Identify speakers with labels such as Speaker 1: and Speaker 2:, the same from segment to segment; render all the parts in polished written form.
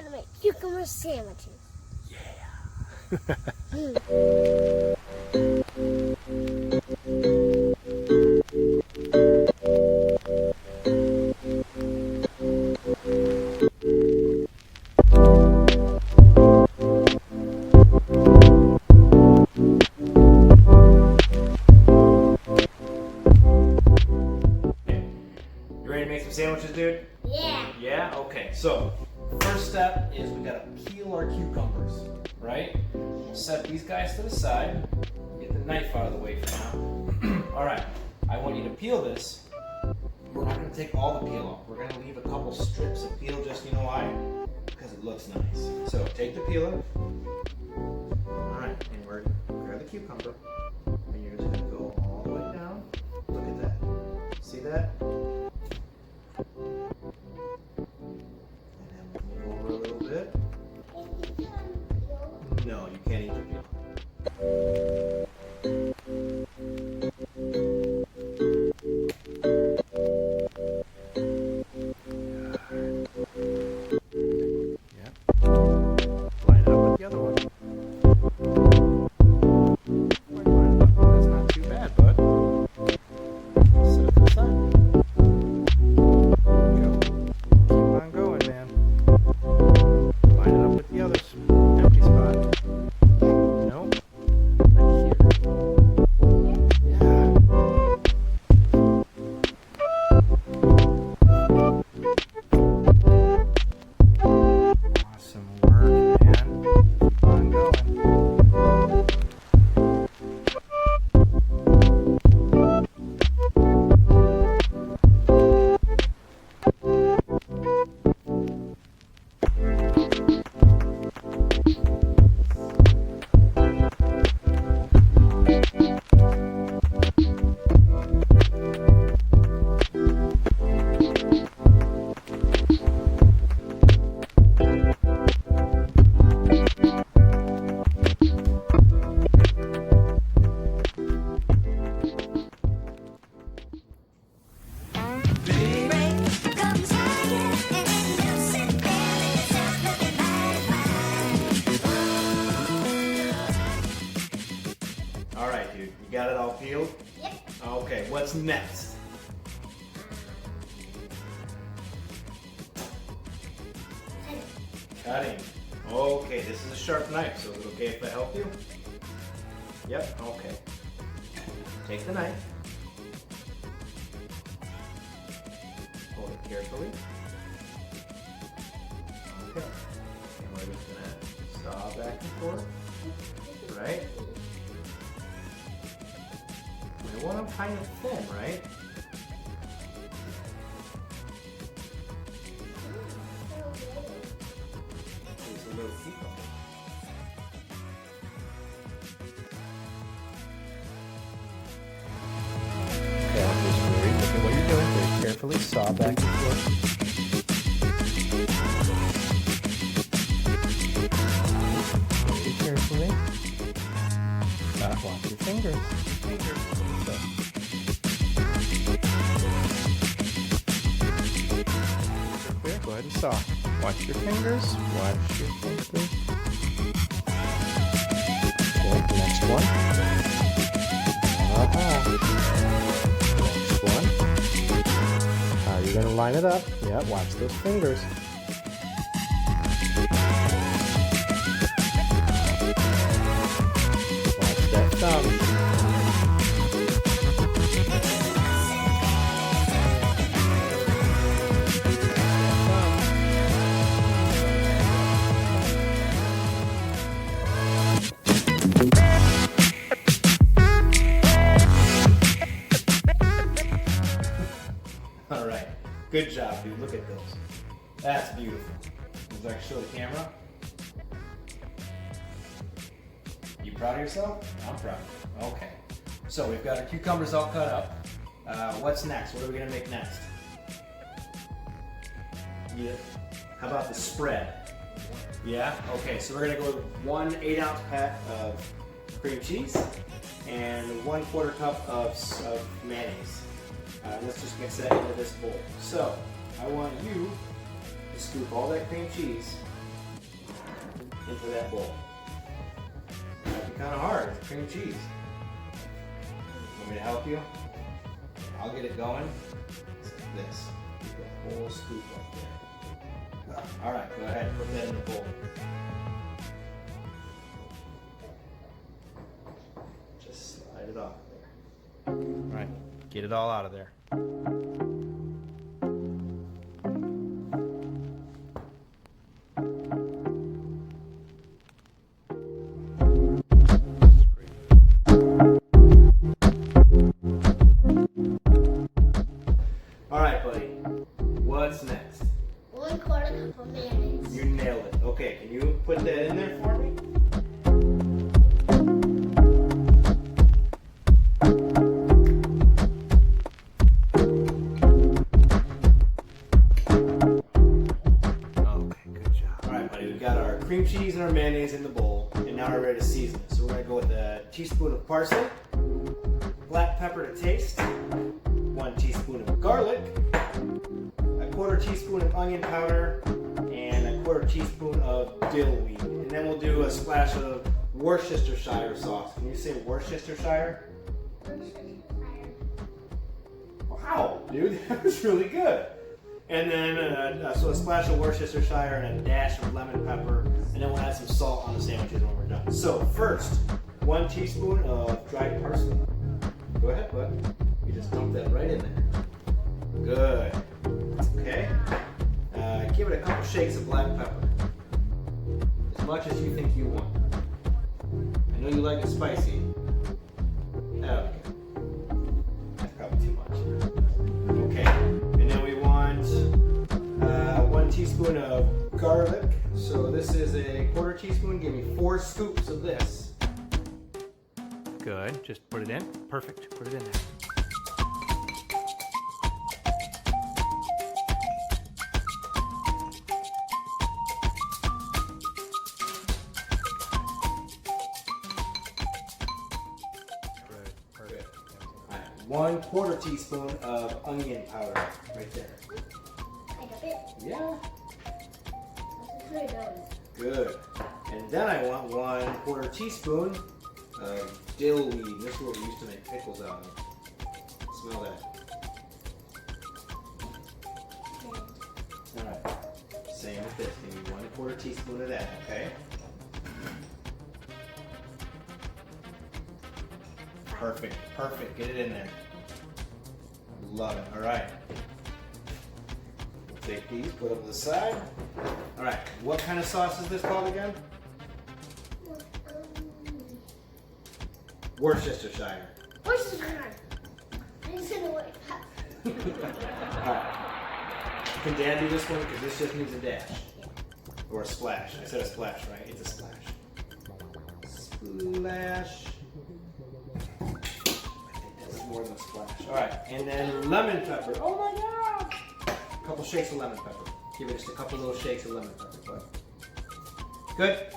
Speaker 1: how to make cucumber sandwiches.
Speaker 2: Yeah. Sandwiches, dude?
Speaker 1: Yeah.
Speaker 2: Yeah? Okay. So, first step is we gotta peel our cucumbers, right? We'll set these guys to the side. Get the knife out of the way for now. Alright. I want you to peel this. We're not gonna take all the peel off. We're gonna leave a couple strips of peel, just you know why? Because it looks nice. So, take the peeler. Alright, and we're gonna grab the cucumber. And you're just gonna go all the way down. Look at that. See that? Over a little bit. No, you can't eat your peel. Yeah. Line it up with the other one. Line it up. That's not too bad, bud. Set it to the side. Alright, dude. You got it all peeled?
Speaker 1: Yep.
Speaker 2: Okay, what's next? Cutting. Okay, this is a sharp knife, so is it okay if I help you? Yep, okay. Take the knife. Hold it carefully. Okay. And we're just gonna saw back and forth. Right? We want them kind of thin, right? There's a little cucumber. Okay, I'm just worried. Look at what you're doing. Very carefully saw back and forth. Very carefully. Watch your fingers. Clear. Go ahead and saw. Watch your fingers. Watch your fingers. Okay, next one. Next one. How are you going to line it up? Yeah, watch those fingers. Watch that thumb. All right, good job, dude. Look at those. That's beautiful. Would you like to show the camera? You proud of yourself? I'm proud. Okay. So we've got our cucumbers all cut up. What's next? What are we gonna make next? Yeah. How about the spread? Yeah? Okay, so we're gonna go with 1 8-ounce pack of cream cheese and 1/4 cup of mayonnaise. Let's just mix that into this bowl. So, I want you to scoop all that cream cheese into that bowl. Might be kind of hard. It's cream cheese. Want me to help you? I'll get it going. It's like this. Keep a whole scoop up there. All right, go ahead and put that in the bowl. Just slide it off there. All right, get it all out of there. All right, buddy. What's next?
Speaker 1: 1/4 cup of mayonnaise.
Speaker 2: You nailed it. Okay, can you put that in there for me? Okay, good job. All right, buddy. We've got our cream cheese and our mayonnaise in the bowl, and now we're ready to season it. So we're gonna go with a teaspoon of parsley, black pepper to taste, 1 teaspoon of garlic, a 1/4 teaspoon of onion powder, and a 1/4 teaspoon of dill weed. And then we'll do a splash of Worcestershire sauce. Can you say Worcestershire? Wow, dude, that was really good. And then, so a splash of Worcestershire and a dash of lemon pepper, and then we'll add some salt on the sandwiches when we're done. So first, 1 teaspoon of dried parsley. Go ahead, bud. You just dump that right in there. Good. Okay. Give it a couple shakes of black pepper. As much as you think you want. I know you like it spicy. Okay. That's probably too much. Okay. And then we want 1 teaspoon of garlic. So this is a 1/4 teaspoon. Give me 4 scoops of this. Good. Just put it in. Perfect. Put it in there. Good. All right. 1/4 teaspoon of onion powder right there.
Speaker 1: Like a bit.
Speaker 2: Yeah.
Speaker 1: That's really good.
Speaker 2: Good. And then I want 1/4 teaspoon of dill weed. This is what we used to make pickles out of. Smell that. Alright. Same with this. Give me 1/4 teaspoon of that, okay? Perfect. Perfect. Get it in there. Love it. Alright. We'll take these, put them to the side. Alright. What kind of sauce is this called again? Worcestershire.
Speaker 1: Worcestershire. I just said the word.
Speaker 2: Alright. Can Dan do this one? Because this just needs a dash. Or a splash. I said a splash, right? It's a splash. Splash. I think that's more than a splash. Alright. And then lemon pepper. Oh my god! A couple shakes of lemon pepper. Give it just a couple little shakes of lemon pepper. Good?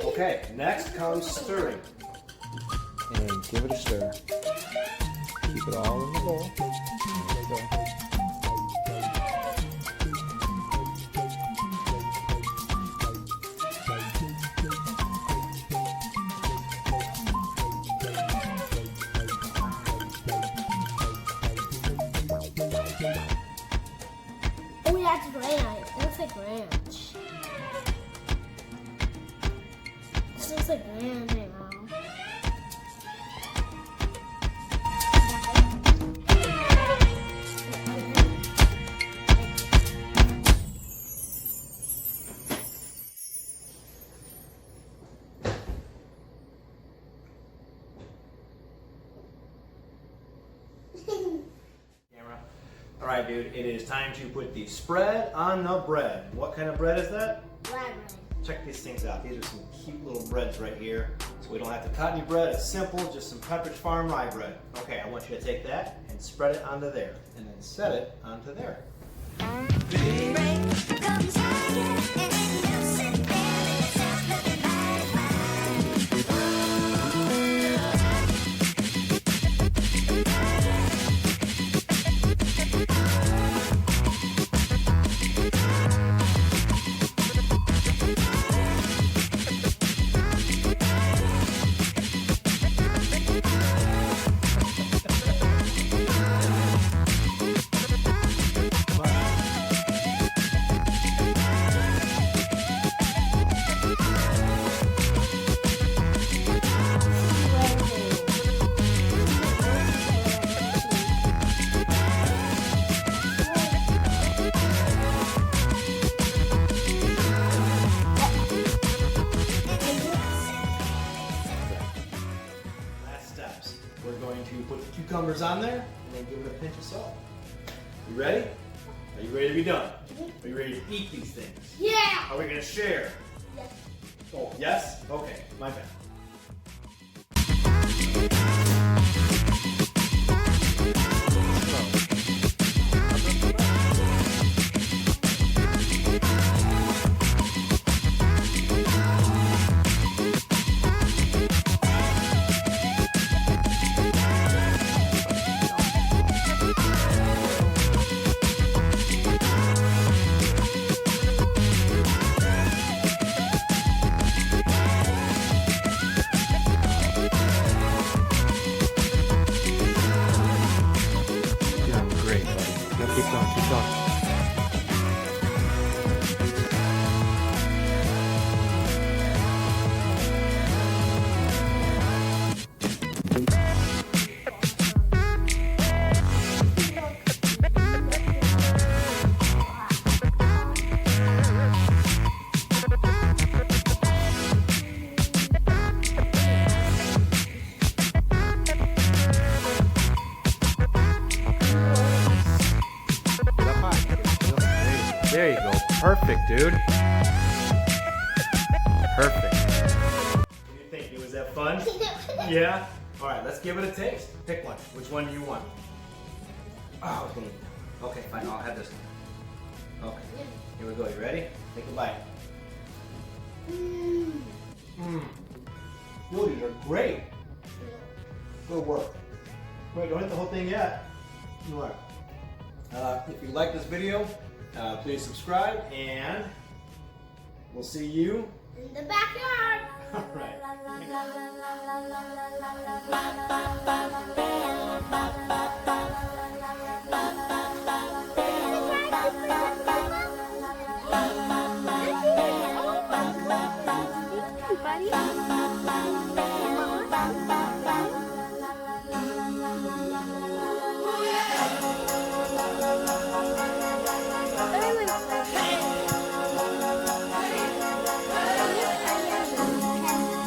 Speaker 2: Okay, next comes stirring.
Speaker 3: And give it a stir. Keep it all in the bowl. There you go.
Speaker 1: Oh, that's ranch. It looks like ranch. This looks like ranch, I know.
Speaker 2: Camera. All right, dude, it is time to put the spread on the bread. What kind of bread is that?
Speaker 1: Bread.
Speaker 2: Check these things out. These are some cute little breads right here. So we don't have to cut any bread. It's simple, just some Pepperidge Farm rye bread. Okay, I want you to take that and spread it onto there, and then set it onto there. we're going to put the cucumbers on there and then give it a pinch of salt. You ready? Are you ready to be done? Are you ready to eat these things?
Speaker 1: Yeah.
Speaker 2: Are we gonna share?
Speaker 1: Yes.
Speaker 2: Oh, yes? Okay, my bad.
Speaker 3: Great, buddy. Yeah, keep going, keep going. Get up high. There you go. Perfect, dude. Perfect.
Speaker 2: What do you think? Was that fun? Yeah? Alright, let's give it a taste. Pick one. Which one do you want? Oh, okay. Okay, fine. I'll have this one. Okay. Here we go. You ready? Take a bite. Mmm. These are great. Good work. Wait, don't hit the whole thing yet. All right. If you like this video, please subscribe, and we'll see you
Speaker 1: In the backyard.
Speaker 2: All right.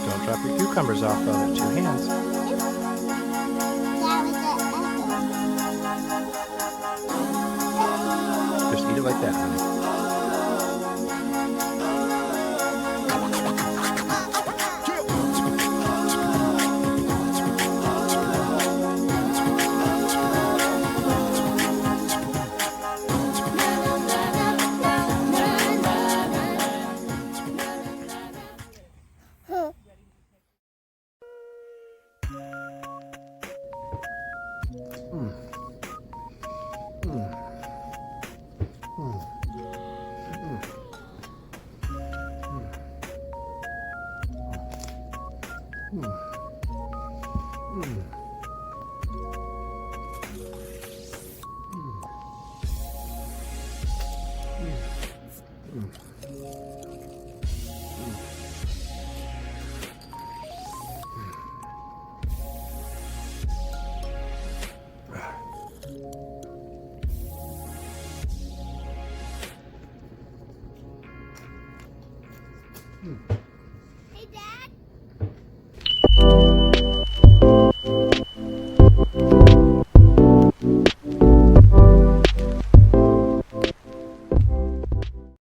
Speaker 3: Don't drop your cucumbers off of it. 2 hands. Just eat it like that, honey.
Speaker 2: Mm.